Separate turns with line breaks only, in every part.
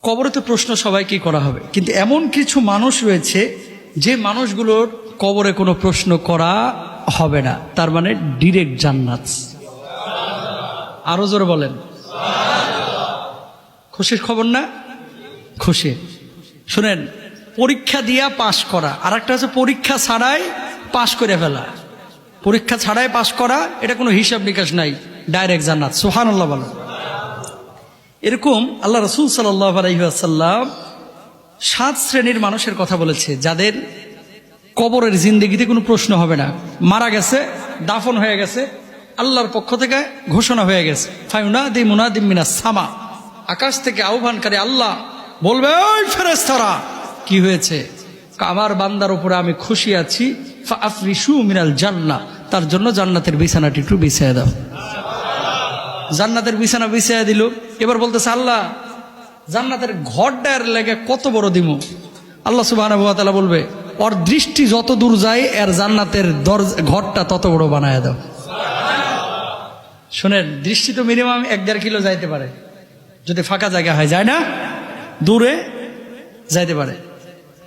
কবরে তো প্রশ্ন সবাইকে করা হবে, কিন্তু এমন কিছু মানুষ রয়েছে যে মানুষগুলোর কবরে কোনো প্রশ্ন করা হবে না, তার মানে ডিরেক্ট জান্নাত। আরো জোরে বলেন খুশির খবর না? খুশি। শুনেন, পরীক্ষা দিয়া পাশ করা আর একটা হচ্ছে পরীক্ষা ছাড়াই পাশ করে ফেলা। পরীক্ষা ছাড়াই পাশ করা, এটা কোনো হিসাব নিকাশ নাই, ডাইরেক্ট জান্নাত। সুবহানাল্লাহ বলেন। এরকম আল্লাহ রাসূল সাল্লাল্লাহু আলাইহি ওয়াসাল্লাম 7 শ্রেণীর মানুষের কথা বলেছে যাদের কবরের জিন্দেগিতে কোনো প্রশ্ন হবে না। মারা গেছে, দাফন হয়ে গেছে, আল্লাহর পক্ষ থেকে ঘোষণা হয়ে গেছে, ফায়ুনাদি মুনাদিম মিনাস সামা, আকাশ থেকে আহ্বানকারী আল্লাহ বলবে, ওই ফেরেশতারা কি হয়েছে? আমার বান্দার উপরে আমি খুশি আছি, ফাআফরিশু মিনাল জান্নাহ, তার জন্য জান্নাতের বিছানাটি একটু বিছিয়ে দাও। জান্নাতের বিছানা বিছিয়ে দিল। এবার বলতেছে, আল্লাহ জান্নাতের ঘরটার লেগে কত বড় দিমু? আল্লাহ সুবহানাহু ওয়া তাআলা বলবে, ওর দৃষ্টি যত দূর যায় এর জান্নাতের ঘরটা তত বড় বানায় দাও। শোনেন, দৃষ্টি তো মিনিমাম 1-1.5 কিলো যাইতে পারে যদি ফাঁকা জায়গা হয়, যায় না? দূরে যাইতে পারে।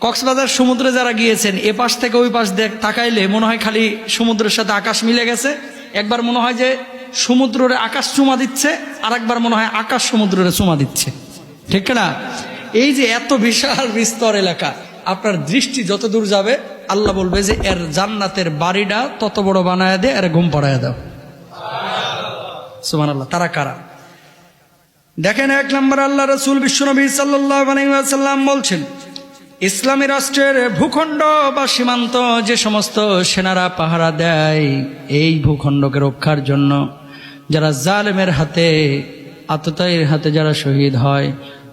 কক্সবাজার সমুদ্রে যারা গিয়েছেন, এ পাশ থেকে ওই পাশ তাকাইলে মনে হয় খালি সমুদ্রের সাথে আকাশ মিলে গেছে। একবার মনে হয় যে সমুদ্রের আকাশ চুমা দিচ্ছে, আর একবার মনে হয় আকাশ সমুদ্রের চুমা দিচ্ছে, ঠিক না? এই যে এত বিশাল বিস্তর এলাকা, আপনার দৃষ্টি যত দূর যাবে আল্লাহ বলবে যে এর জান্নাতের বাড়িটা তত বড় বানায় দে, এর ঘুম পাড়ায় দাও। সুবহানাল্লাহ। তারা কারা? দেখেন, 1 নম্বর আল্লাহ রাসূল বিশ্বনবী সাল্লাল্লাহু আলাইহি ওয়াসাল্লাম বলছেন, ইসলামী রাষ্ট্রের ভূখণ্ড বা সীমান্ত যে সমস্ত সেনারা পাহারা দেয়, এই ভূখণ্ডকে রক্ষার জন্য যারা জালেমের হাতে, আততায়ীর হাতে যারা শহীদ হয়,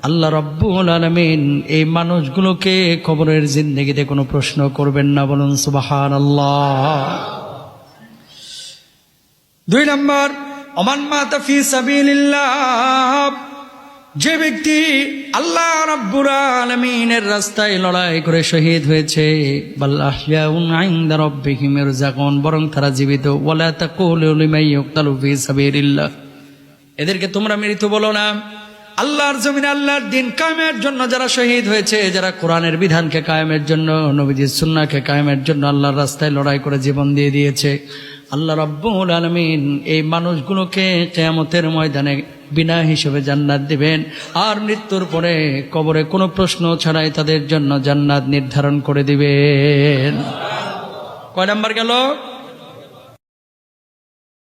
আল্লাহ রাব্বুল আলামিন এই মানুষগুলোকে কবরের জিন্দেগিতে কোনো প্রশ্ন করবেন না। বলুন সুবহানাল্লাহ। 2 নম্বর, ওমান মাতা ফি সাবিলিল্লাহ, যে ব্যক্তি আল্লাহ রাব্বুল আলামিনের রাস্তায় লড়াই করে শহীদ হয়েছে, বাল আহইয়াউন ইনদা রাব্বিহিম ইরযাকুন, বরং তারা জীবিত। ওয়ালা তাকুলু লিমান ইউকতালু ফি সাবিলিল্লাহ, এদেরকে তোমরা মৃত বলো না। আল্লাহর জমিনে আল্লাহর দিন কায়েমের জন্য যারা শহীদ হয়েছে, যারা কোরআনের বিধানকে কায়েমের জন্য, নবীজির সুন্নাহকে কায়েমের জন্য আল্লাহর রাস্তায় লড়াই করে জীবন দিয়ে দিয়েছে, আল্লাহ রাব্বুল আলামিন এই মানুষগুলোকে কিয়ামতের ময়দানে বিনা হিসেবে জান্নাত দিবেন। আর মৃত্যুর পরে কবরে কোনো প্রশ্ন ছাড়াই তাদের জন্য জান্নাত নির্ধারণ করে দিবেন। কয় নাম্বার গেল?